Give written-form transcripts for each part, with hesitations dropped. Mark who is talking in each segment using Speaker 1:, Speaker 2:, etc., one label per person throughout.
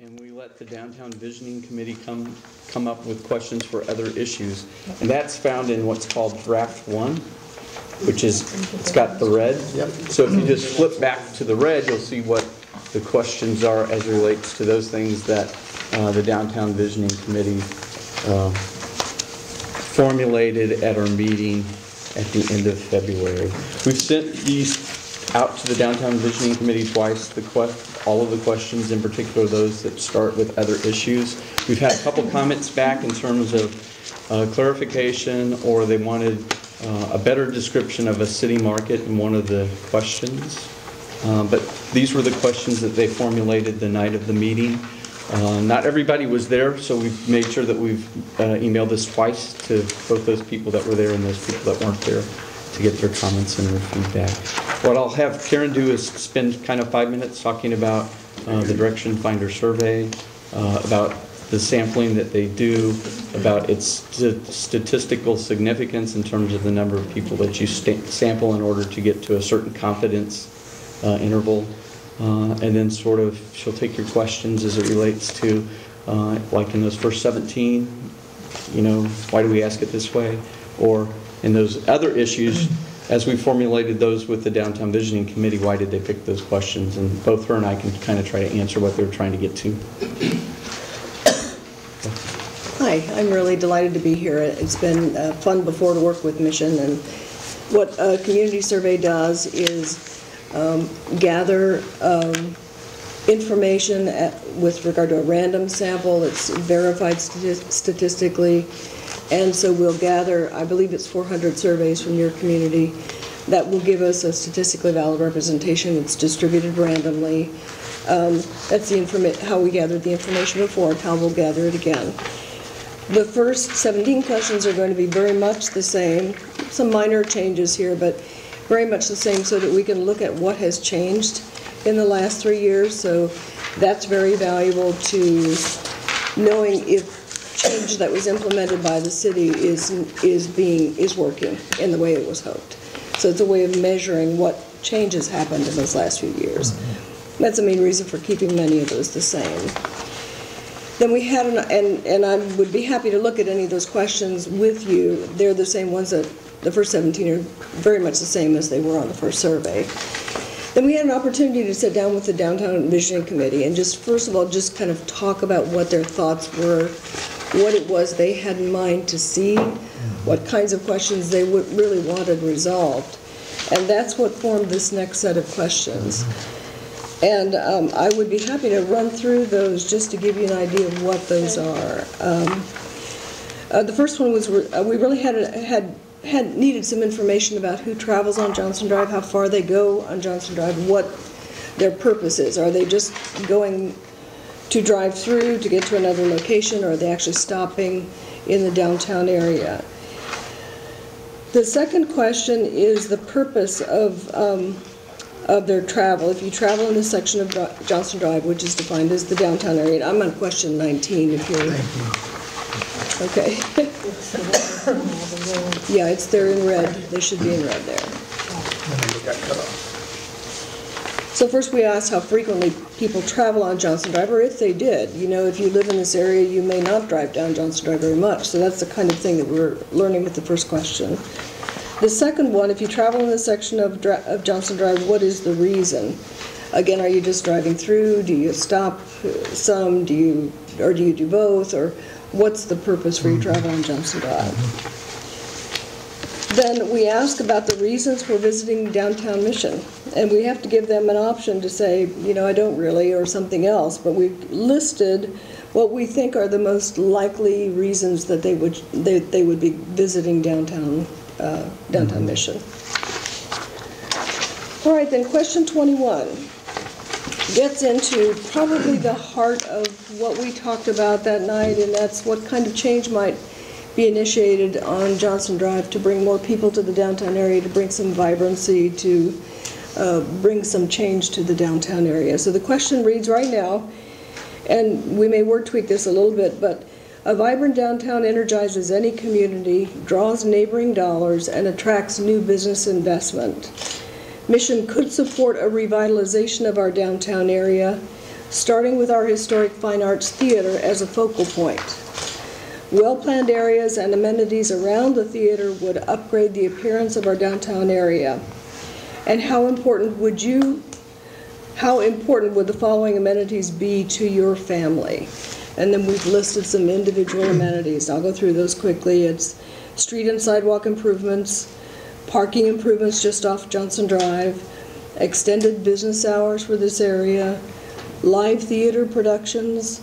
Speaker 1: and we let the Downtown Visioning Committee come up with questions for other issues. And that's found in what's called Draft 1, which is, it's got the red.
Speaker 2: Yep.
Speaker 1: So if you just flip back to the red, you'll see what the questions are as relates to those things that the Downtown Visioning Committee formulated at our meeting at the end of February. We've sent these out to the Downtown Visioning Committee twice, all of the questions, in particular those that start with other issues. We've had a couple comments back in terms of clarification, or they wanted a better description of a city market in one of the questions. But these were the questions that they formulated the night of the meeting. Not everybody was there, so we've made sure that we've emailed this twice to both those people that were there and those people that weren't there to get their comments and their feedback. What I'll have Karen do is spend kind of 5 minutes talking about the Direction Finder survey, about the sampling that they do, about its statistical significance in terms of the number of people that you sample in order to get to a certain confidence interval. And then sort of she'll take your questions as it relates to, like in those first 17, why do we ask it this way? Or in those other issues, as we formulated those with the Downtown Visioning Committee, why did they pick those questions? And both her and I can kind of try to answer what they're trying to get to.
Speaker 3: Hi, I'm really delighted to be here. It's been fun before to work with Mission, and what a community survey does is gather information with regard to a random sample. It's verified statistically, and so we'll gather, I believe it's 400 surveys from your community that will give us a statistically valid representation. It's distributed randomly. That's how we gathered the information before and how we'll gather it again. The first 17 questions are going to be very much the same, some minor changes here, but very much the same, so that we can look at what has changed in the last 3 years. So that's very valuable to knowing if change that was implemented by the city is working in the way it was hoped. So it's a way of measuring what changes happened in those last few years. That's the main reason for keeping many of those the same. Then we had, and I would be happy to look at any of those questions with you. They're the same ones that the first 17 are very much the same as they were on the first survey. Then we had an opportunity to sit down with the Downtown Visioning Committee and just, first of all, just kind of talk about what their thoughts were, what it was they had in mind to see, what kinds of questions they really wanted resolved. And that's what formed this next set of questions. And I would be happy to run through those just to give you an idea of what those are. The first one was we really had needed some information about who travels on Johnson Drive, how far they go on Johnson Drive, what their purpose is. Are they just going to drive through to get to another location, or are they actually stopping in the downtown area? The second question is the purpose of their travel. If you travel in the section of Johnson Drive, which is defined as the downtown area, and I'm on question 19 if you're... Okay. Yeah, it's there in red. They should be in red there. So first we asked how frequently people travel on Johnson Drive, or if they did. If you live in this area, you may not drive down Johnson Drive very much. So that's the kind of thing that we're learning with the first question. The second one, if you travel in this section of Johnson Drive, what is the reason? Again, are you just driving through? Do you stop some? Do you do both? Or what's the purpose for your travel on Johnson Drive? Then we ask about the reasons for visiting Downtown Mission. And we have to give them an option to say, I don't really, or something else. But we've listed what we think are the most likely reasons that they would be visiting Downtown Mission. All right, then question 21 gets into probably the heart of what we talked about that night, and that's what kind of change might be initiated on Johnson Drive to bring more people to the downtown area, to bring some vibrancy, to bring some change to the downtown area. So the question reads right now, and we may word tweak this a little bit, but a vibrant downtown energizes any community, draws neighboring dollars, and attracts new business investment. Mission could support a revitalization of our downtown area starting with our historic fine arts theater as a focal point. Well-planned areas and amenities around the theater would upgrade the appearance of our downtown area. And how important would the following amenities be to your family? And then we've listed some individual amenities. I'll go through those quickly. It's street and sidewalk improvements, parking improvements just off Johnson Drive, extended business hours for this area, live theater productions,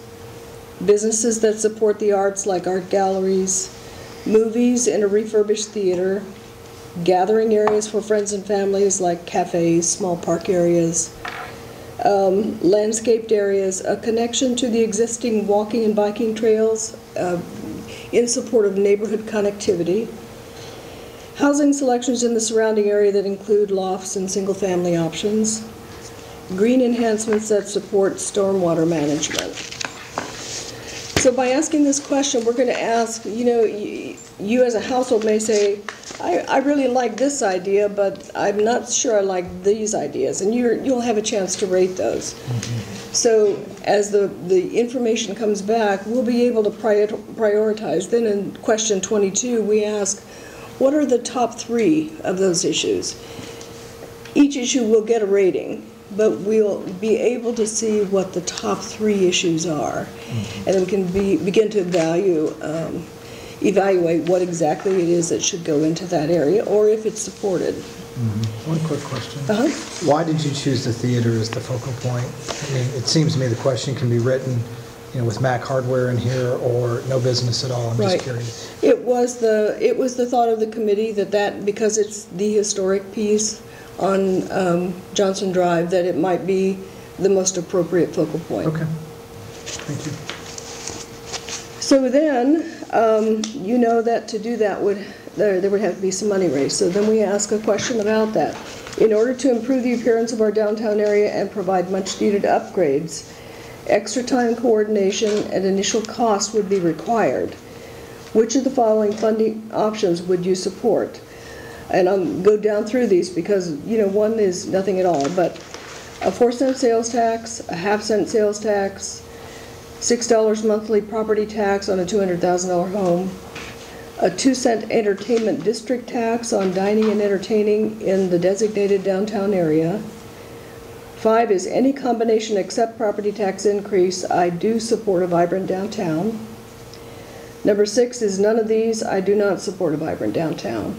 Speaker 3: businesses that support the arts like art galleries, movies in a refurbished theater, gathering areas for friends and families like cafes, small park areas, landscaped areas, a connection to the existing walking and biking trails in support of neighborhood connectivity, housing selections in the surrounding area that include lofts and single-family options, green enhancements that support stormwater management. So by asking this question, we're going to ask, you as a household may say, I really like this idea, but I'm not sure I like these ideas, and you'll have a chance to rate those. Mm-hmm. So as the information comes back, we'll be able to prioritize. Then in question 22, we ask, what are the top 3 of those issues? Each issue will get a rating, but we'll be able to see what the top 3 issues are. Mm-hmm. And then we can begin to evaluate what exactly it is that should go into that area, or if it's supported.
Speaker 2: Mm-hmm. One quick question.
Speaker 3: Why
Speaker 2: did you choose the theater as the focal point? I mean, it seems to me the question can be written, with Mac hardware in here, or no business at all. I'm just curious.
Speaker 3: It was the thought of the committee that because it's the historic piece on Johnson Drive, that it might be the most appropriate focal point.
Speaker 2: Okay. Thank you.
Speaker 3: So then, that to do that there would have to be some money raised. So then we ask a question about that. In order to improve the appearance of our downtown area and provide much needed upgrades, extra time, coordination, and initial cost would be required. Which of the following funding options would you support? And I'll go down through these because, one is nothing at all, but a 4-cent sales tax, a half-cent sales tax, $6 monthly property tax on a $200,000 home, a 2-cent entertainment district tax on dining and entertaining in the designated downtown area. 5 is any combination except property tax increase. I do support a vibrant downtown. Number 6 is none of these. I do not support a vibrant downtown.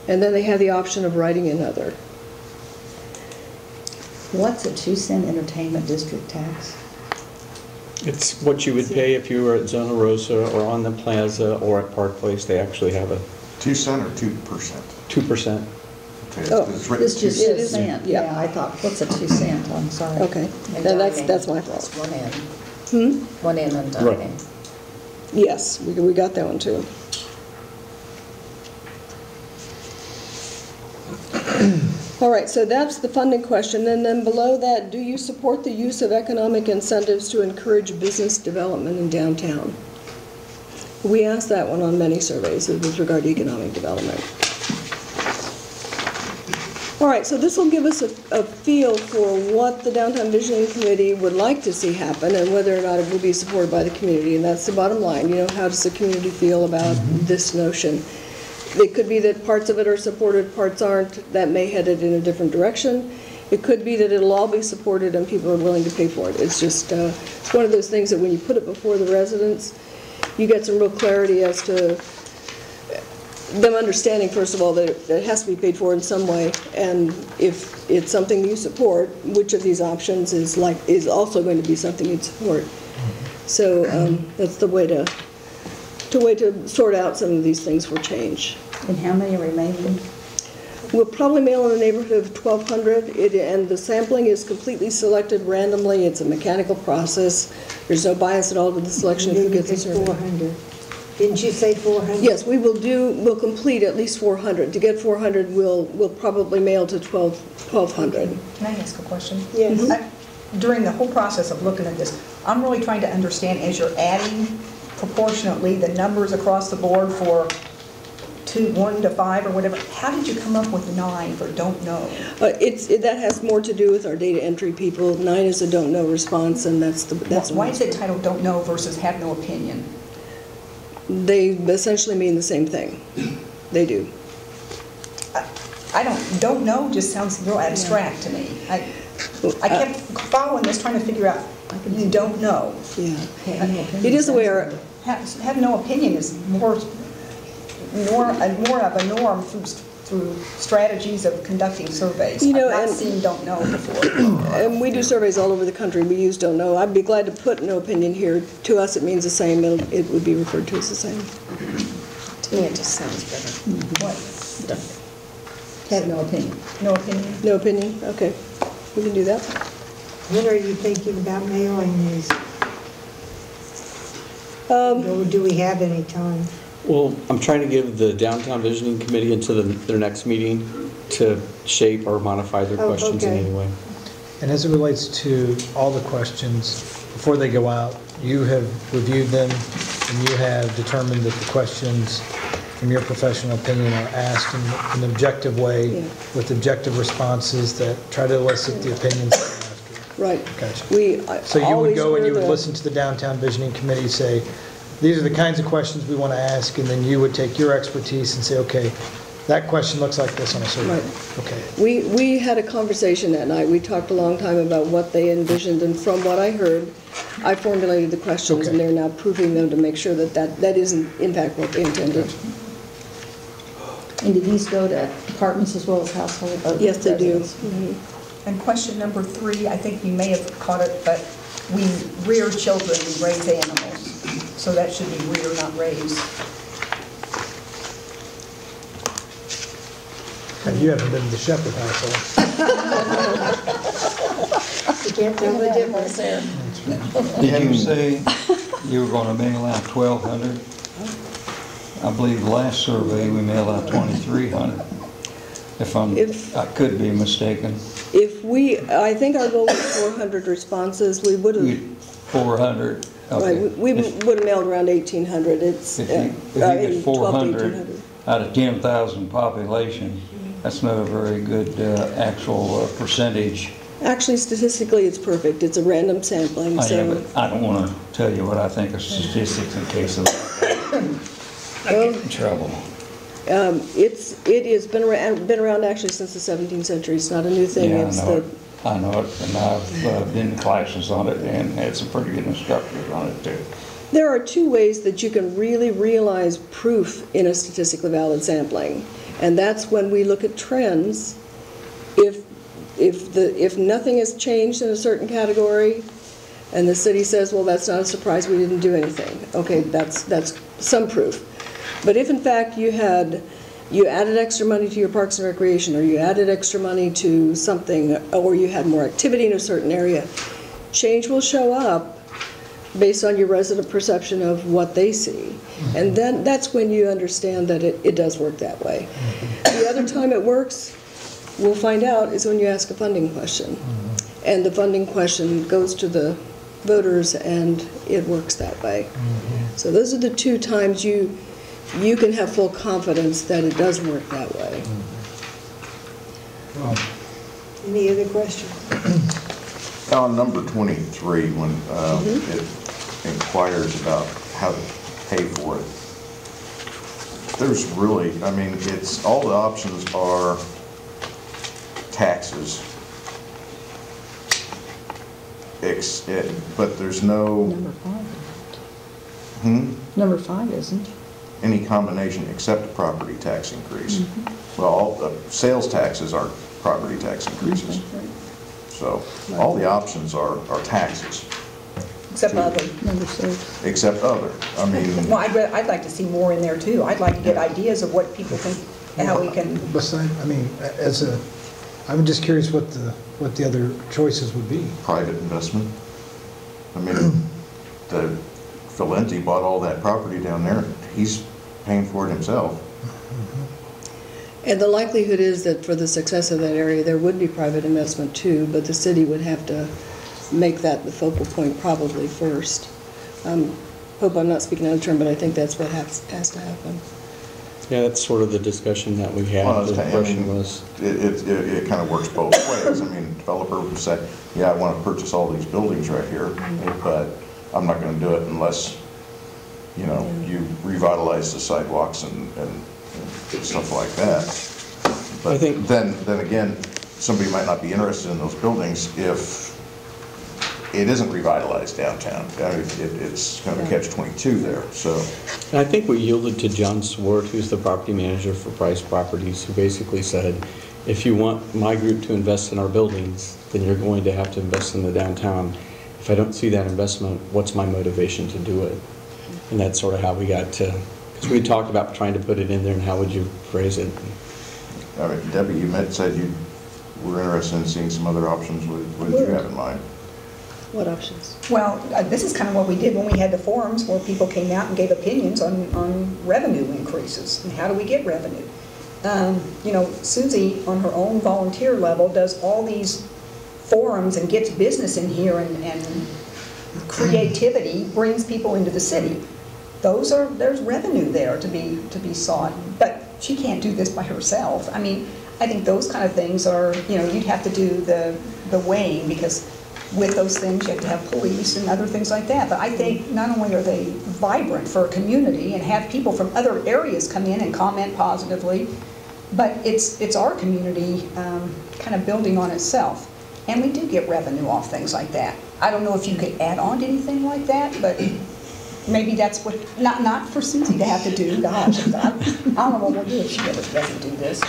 Speaker 3: And then they have the option of writing another.
Speaker 4: What's a 2-cent entertainment district tax?
Speaker 1: It's what you would pay if you were at Zona Rosa or on the Plaza or at Park Place. They actually have a
Speaker 5: 2 cent or 2%?
Speaker 1: 2%.
Speaker 5: Okay,
Speaker 3: Oh,
Speaker 5: it's written
Speaker 4: This just
Speaker 5: 2
Speaker 4: says cent. Yeah, I thought, what's a 2 cent? I'm sorry.
Speaker 3: Okay,
Speaker 4: And
Speaker 3: then
Speaker 4: dining,
Speaker 3: that's my fault.
Speaker 4: One end. One end on
Speaker 1: Right.
Speaker 4: dining.
Speaker 3: Yes, we got that one too. All right, so that's the funding question. And then below that, do you support the use of economic incentives to encourage business development in downtown? We asked that one on many surveys with regard to economic development. All right, so this will give us a feel for what the Downtown Visioning Committee would like to see happen and whether or not it will be supported by the community. And that's the bottom line. How does the community feel about this notion? It could be that parts of it are supported, parts aren't. That may head it in a different direction. It could be that it'll all be supported and people are willing to pay for it. It's just it's one of those things that when you put it before the residents, you get some real clarity as to them understanding, first of all, that it has to be paid for in some way, and if it's something you support, which of these options is also going to be something you'd support. So that's the way to sort out some of these things for change.
Speaker 4: And how many remaining?
Speaker 3: We'll probably mail in the neighborhood of 1,200, and the sampling is completely selected randomly. It's a mechanical process. There's no bias at all to the selection of who gets a survey.
Speaker 6: 400. Didn't you say 400?
Speaker 3: Yes, we'll complete at least 400. To get 400, we'll probably mail to 1,200.
Speaker 7: Can I ask a question?
Speaker 6: Yes.
Speaker 7: During the whole process of looking at this, I'm really trying to understand, as you're adding proportionately the numbers across the board to 1 to 5 or whatever. How did you come up with 9 for don't know?
Speaker 3: That has more to do with our data entry people. 9 is a don't know response, and that's
Speaker 7: Why is it titled don't know versus have no opinion?
Speaker 3: They essentially mean the same thing. They do.
Speaker 7: Don't know just sounds real abstract to me. I kept following this, trying to figure out, you don't know.
Speaker 3: Yeah. It is the way our,
Speaker 7: Have no opinion is more of a norm through strategies of conducting surveys.
Speaker 3: You know,
Speaker 7: I've not
Speaker 3: and-
Speaker 7: seen don't know before.
Speaker 3: and we do surveys all over the country. We use don't know. I'd be glad to put no opinion here. To us, it means the same. It would be referred to as the same.
Speaker 4: To me, it just sounds better.
Speaker 7: What?
Speaker 4: Have no opinion.
Speaker 7: No opinion?
Speaker 3: No opinion? Okay. We can do that.
Speaker 6: When are you thinking about mailing these?
Speaker 3: Um,
Speaker 6: Or do we have any time?
Speaker 1: Well, I'm trying to give the Downtown Visioning Committee until their next meeting to shape or modify their
Speaker 6: Oh,
Speaker 1: questions in
Speaker 6: okay.
Speaker 1: any way.
Speaker 2: And as it relates to all the questions, before they go out, you have reviewed them and you have determined that the questions, from your professional opinion, are asked in an objective way
Speaker 3: Yeah.
Speaker 2: with objective responses that try to elicit the opinions thereafter.
Speaker 3: Right.
Speaker 2: Gotcha.
Speaker 3: So
Speaker 2: So you would go and you would listen to the Downtown Visioning Committee, say, these are the kinds of questions we want to ask, and then you would take your expertise and say, okay, that question looks like this on a survey.
Speaker 3: Right.
Speaker 2: Okay.
Speaker 3: We had a conversation that night. We talked a long time about what they envisioned, and from what I heard, I formulated the questions, and
Speaker 2: Okay.
Speaker 3: they're now proving them to make sure that is in fact what they intended.
Speaker 4: And do these go to apartments as well as household?
Speaker 3: Yes, they do.
Speaker 4: residents?
Speaker 3: Mhm.
Speaker 7: And question number 3, I think you may have caught it, but we rear children, we raise animals. So that should be rear, not raise.
Speaker 2: And you haven't been to the Shepherd household.
Speaker 6: You can't tell the difference.
Speaker 4: there.
Speaker 8: Did you say you were going to mail out 1,200? I believe the last survey, we mailed out 2,300. I could be mistaken.
Speaker 3: I think our goal was 400 responses. We would have,
Speaker 8: 400, okay.
Speaker 3: right, we would have mailed around 1,800. It's,
Speaker 8: If you get 400 out of 10,000 population, that's not a very good actual percentage.
Speaker 3: Actually, statistically, it's perfect. It's a random sampling,
Speaker 8: I
Speaker 3: so.
Speaker 8: don't want to tell you what I think of statistics in case of I get in trouble.
Speaker 3: It has been around actually since the 17th century. It's not a new thing.
Speaker 8: Yeah,
Speaker 3: It's
Speaker 8: I know it, and I've been in classes on it and had some pretty good instructors on it too.
Speaker 3: There are two ways that you can really realize proof in a statistically valid sampling, and that's when we look at trends. If nothing has changed in a certain category, and the city says, well, that's not a surprise, we didn't do anything. Okay, that's some proof. But if in fact you added extra money to your parks and recreation, or you added extra money to something, or you had more activity in a certain area, change will show up based on your resident perception of what they see. And then that's when you understand that it does work that way. The other time it works, we'll find out, is when you ask a funding question. And the funding question goes to the voters, and it works that way. So those are the two times you can have full confidence that it does work that way.
Speaker 6: Any other questions?
Speaker 5: On number 23, when it inquires about how to pay for it, there's really, I mean, it's, all the options are taxes. But there's no,
Speaker 4: Number 5 isn't.
Speaker 5: any combination except property tax increase. Well, all the sales taxes are property tax increases. So all the options are taxes,
Speaker 7: Except other.
Speaker 4: Number 6.
Speaker 5: except other. I mean,
Speaker 7: Well, I'd like to see more in there too. I'd like to get ideas of what people think, and how we can,
Speaker 2: Besides, I mean, I'm just curious what the other choices would be.
Speaker 5: private investment. I mean, the Valenti bought all that property down there. He's paying for it himself.
Speaker 3: And the likelihood is that for the success of that area, there would be private investment too, but the city would have to make that the focal point probably first. Hope I'm not speaking out of turn, but I think that's what has to happen.
Speaker 1: Yeah, that's sort of the discussion that we had.
Speaker 5: Well,
Speaker 1: The
Speaker 5: I
Speaker 1: question
Speaker 5: mean,
Speaker 1: was,
Speaker 5: it kind of works both ways. I mean, developer would say, yeah, I want to purchase all these buildings right here, but I'm not going to do it unless, you know, you revitalize the sidewalks and stuff like that.
Speaker 1: I
Speaker 5: But
Speaker 1: think-
Speaker 5: then again, somebody might not be interested in those buildings if it isn't revitalized downtown. I mean, it's kind of a catch-22 there, so.
Speaker 1: and I think we yielded to John Swart, who's the property manager for Price Properties, who basically said, if you want my group to invest in our buildings, then you're going to have to invest in the downtown. If I don't see that investment, what's my motivation to do it? And that's sort of how we got to, because we talked about trying to put it in there and how would you phrase it?
Speaker 5: I mean, Debbie, you said you were interested in seeing some other options. What did you have in mind?
Speaker 3: What options?
Speaker 7: Well, this is kind of what we did when we had the forums where people came out and gave opinions on revenue increases and how do we get revenue. You know, Susie, on her own volunteer level, does all these forums and gets business in here, and creativity brings people into the city. There's revenue there to be sought, but she can't do this by herself. I mean, I think those kind of things are, you know, you'd have to do the weighing, because with those things, you have to have police and other things like that. But I think not only are they vibrant for a community and have people from other areas come in and comment positively, but it's our community kind of building on itself. And we do get revenue off things like that. I don't know if you could add on to anything like that, but maybe that's what, not for Susie to have to do. Gosh, I don't know what we'll do if she ever doesn't do this.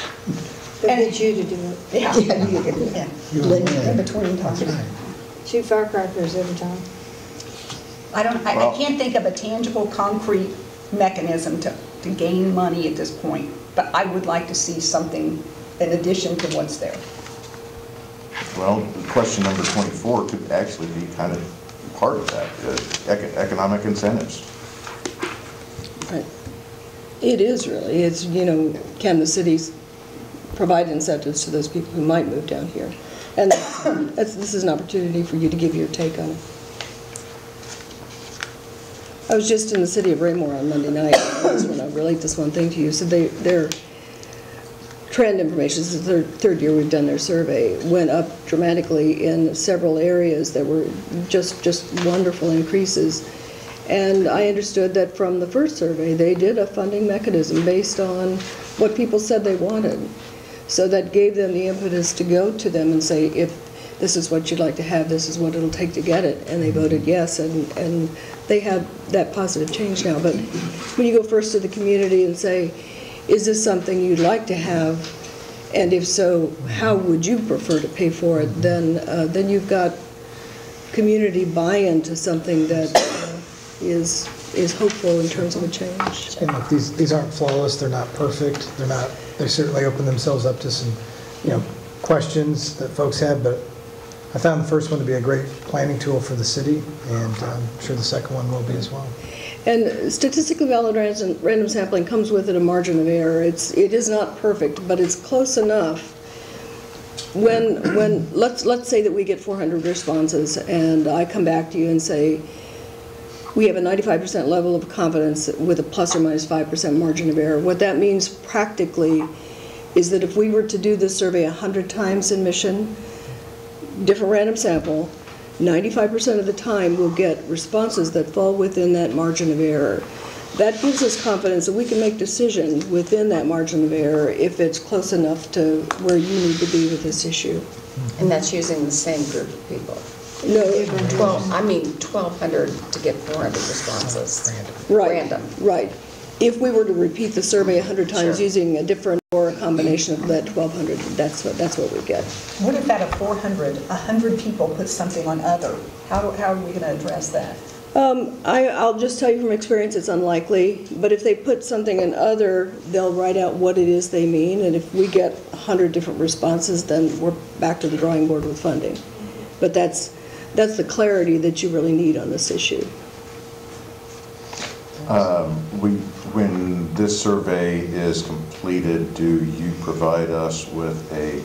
Speaker 6: But get you to do it.
Speaker 7: Yeah, you can, yeah. In between times.
Speaker 6: Shoot firecrackers every time.
Speaker 7: I can't think of a tangible, concrete mechanism to gain money at this point, but I would like to see something in addition to what's there.
Speaker 5: Well, question number 24 could actually be kind of part of that, economic incentives.
Speaker 3: Right. It is really. It's, you know, can the cities provide incentives to those people who might move down here? And this is an opportunity for you to give your take on it. I was just in the city of Raymore on Monday night. I just want to relate this one thing to you. So their trend information, this is the third year we've done their survey, went up dramatically in several areas. There were just wonderful increases. And I understood that from the first survey, they did a funding mechanism based on what people said they wanted. So that gave them the impetus to go to them and say, if this is what you'd like to have, this is what it'll take to get it. And they voted yes, and they had that positive change now. But when you go first to the community and say, is this something you'd like to have? And if so, how would you prefer to pay for it? Then you've got community buy-in to something that is hopeful in terms of a change.
Speaker 2: And look, these aren't flawless, they're not perfect, they certainly open themselves up to some, you know, questions that folks have, but I found the first one to be a great planning tool for the city, and I'm sure the second one will be as well.
Speaker 3: And statistically valid random sampling comes with it a margin of error. It is not perfect, but it's close enough. When let's say that we get 400 responses, and I come back to you and say, we have a 95% level of confidence with a plus or minus 5% margin of error. What that means practically is that if we were to do this survey 100 times in Mission, different random sample, 95% of the time we'll get responses that fall within that margin of error. That gives us confidence that we can make decisions within that margin of error if it's close enough to where you need to be with this issue.
Speaker 9: And that's using the same group of people.
Speaker 3: No,
Speaker 9: 1,200 to get 400 responses.
Speaker 3: right,
Speaker 9: Random.
Speaker 3: right. If we were to repeat the survey 100 times
Speaker 9: Sure.
Speaker 3: using a different or a combination of that 1,200, that's what we get.
Speaker 7: What if out of 400, 100 people put something on other? How are we going to address that?
Speaker 3: I'll just tell you from experience, it's unlikely, but if they put something in other, they'll write out what it is they mean, and if we get 100 different responses, then we're back to the drawing board with funding. But that's the clarity that you really need on this issue.
Speaker 5: When this survey is completed, do you provide us with a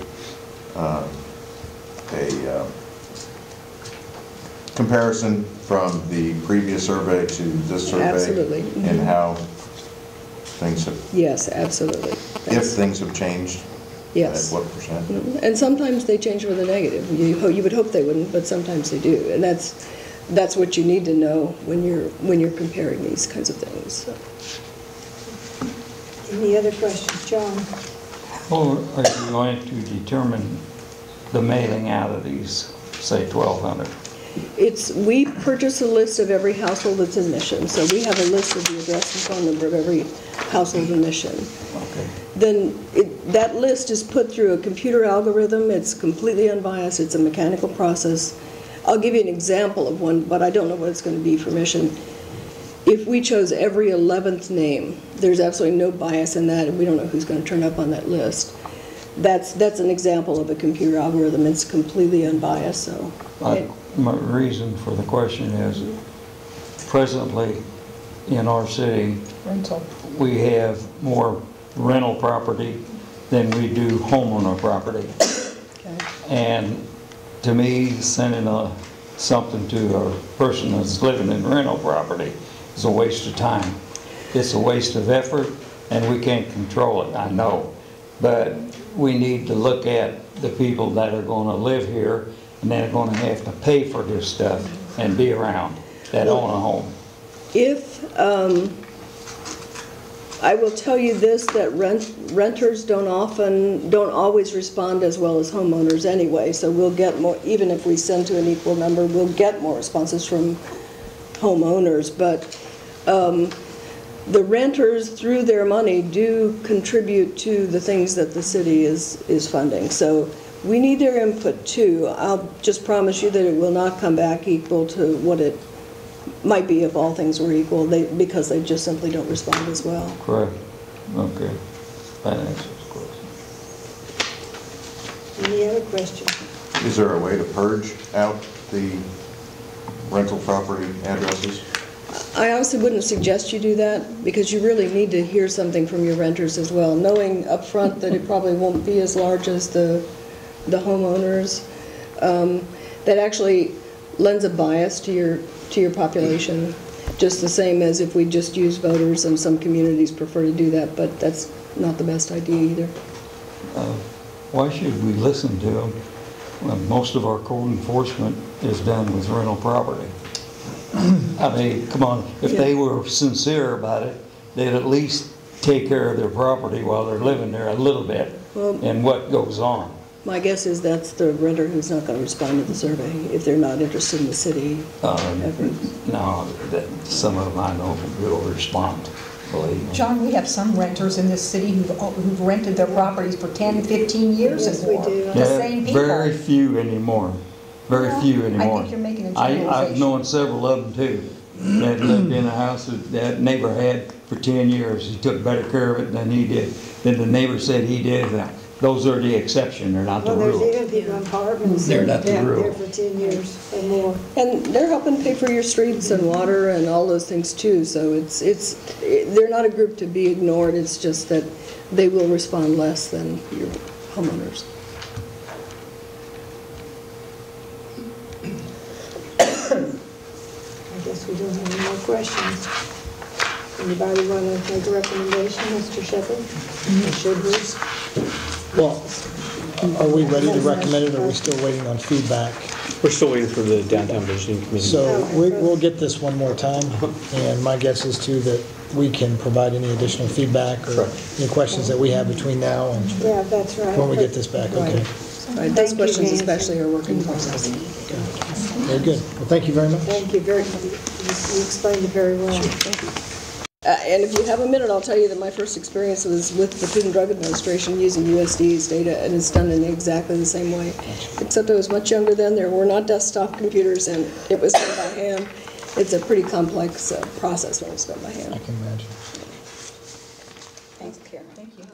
Speaker 5: comparison from the previous survey to this survey?
Speaker 3: Absolutely.
Speaker 5: And how things have,
Speaker 3: Yes, absolutely.
Speaker 5: if things have changed?
Speaker 3: Yes.
Speaker 5: At what percent?
Speaker 3: And sometimes they change for the negative. You would hope they wouldn't, but sometimes they do. And that's what you need to know when you're comparing these kinds of things. So.
Speaker 6: Any other questions, John?
Speaker 8: How are you going to determine the mailing out of these, say, 1,200?
Speaker 3: We purchase a list of every household that's in Mission. So we have a list of the address and phone number of every household in Mission.
Speaker 8: Okay.
Speaker 3: Then that list is put through a computer algorithm. It's completely unbiased. It's a mechanical process. I'll give you an example of one, but I don't know what it's going to be for Mission. If we chose every 11th name, there's absolutely no bias in that, and we don't know who's going to turn up on that list. That's an example of a computer algorithm. It's completely unbiased. So.
Speaker 8: My reason for the question is, presently in our city,
Speaker 7: Rental.
Speaker 8: we have more rental property than we do homeowner property.
Speaker 7: Okay.
Speaker 8: And to me, sending something to a person that's living in rental property is a waste of time. It's a waste of effort, and we can't control it, I know. But we need to look at the people that are going to live here and they're going to have to pay for this stuff and be around that own a home.
Speaker 3: If, I will tell you this, that renters don't always respond as well as homeowners anyway, so we'll get more, even if we send to an equal number, we'll get more responses from homeowners, but the renters, through their money, do contribute to the things that the city is funding. So we need their input too. I'll just promise you that it will not come back equal to what it might be if all things were equal, because they just simply don't respond as well.
Speaker 8: Correct. Okay. That answers the question.
Speaker 6: Any other questions?
Speaker 5: Is there a way to purge out the rental property addresses?
Speaker 3: I honestly wouldn't suggest you do that, because you really need to hear something from your renters as well, knowing up front that it probably won't be as large as the homeowners. That actually lends a bias to your population, just the same as if we just use voters, and some communities prefer to do that, but that's not the best idea either.
Speaker 8: Why should we listen to them when most of our code enforcement is done with rental property? I mean, come on, if they were sincere about it, they'd at least take care of their property while they're living there a little bit, and what goes on.
Speaker 3: My guess is that's the renter who's not going to respond to the survey if they're not interested in the city ever.
Speaker 8: No, some of them I know will respond, believe me.
Speaker 7: John, we have some renters in this city who've rented their properties for 10, 15 years
Speaker 6: Yes,
Speaker 7: and
Speaker 6: we
Speaker 7: more.
Speaker 6: do.
Speaker 7: The same people.
Speaker 8: Very few anymore. Very few anymore.
Speaker 7: I think you're making a
Speaker 8: I've
Speaker 7: generalization.
Speaker 8: known several of them too, that lived in a house that neighbor had for 10 years. He took better care of it than he did, than the neighbor said he did. Those are the exception, they're not the
Speaker 6: Well,
Speaker 8: rule.
Speaker 6: there's even people in apartments
Speaker 8: They're
Speaker 6: that
Speaker 8: not the
Speaker 6: have been
Speaker 8: rule.
Speaker 6: there for 10 years or more.
Speaker 3: And they're helping pay for your streets and water and all those things too, so they're not a group to be ignored, it's just that they will respond less than your homeowners.
Speaker 6: I guess we don't have any more questions. Anybody want to make a recommendation, Mr. Shepherd? Or should we?
Speaker 2: Well, are we ready to recommend it, or are we still waiting on feedback?
Speaker 1: We're still waiting for the Downtown Visioning Committee.
Speaker 2: So we'll get this one more time, and my guess is too that we can provide any additional feedback or
Speaker 1: Correct.
Speaker 2: any questions that we have between now and
Speaker 6: Yeah, that's right.
Speaker 2: when we get this back, okay?
Speaker 3: Right, those
Speaker 6: Thank you,
Speaker 3: questions
Speaker 6: Nancy.
Speaker 3: especially are work in process.
Speaker 2: Very good. Well, thank you very much.
Speaker 6: Thank you very, you explained it very well.
Speaker 3: Thank you. And if you have a minute, I'll tell you that my first experience was with the Food and Drug Administration using USDA's data, and it's done in exactly the same way. Except I was much younger then, there were not desktop computers, and it was done by hand. It's a pretty complex process when it's done by hand.
Speaker 2: I can imagine.
Speaker 7: Thanks, Karen. Thank you.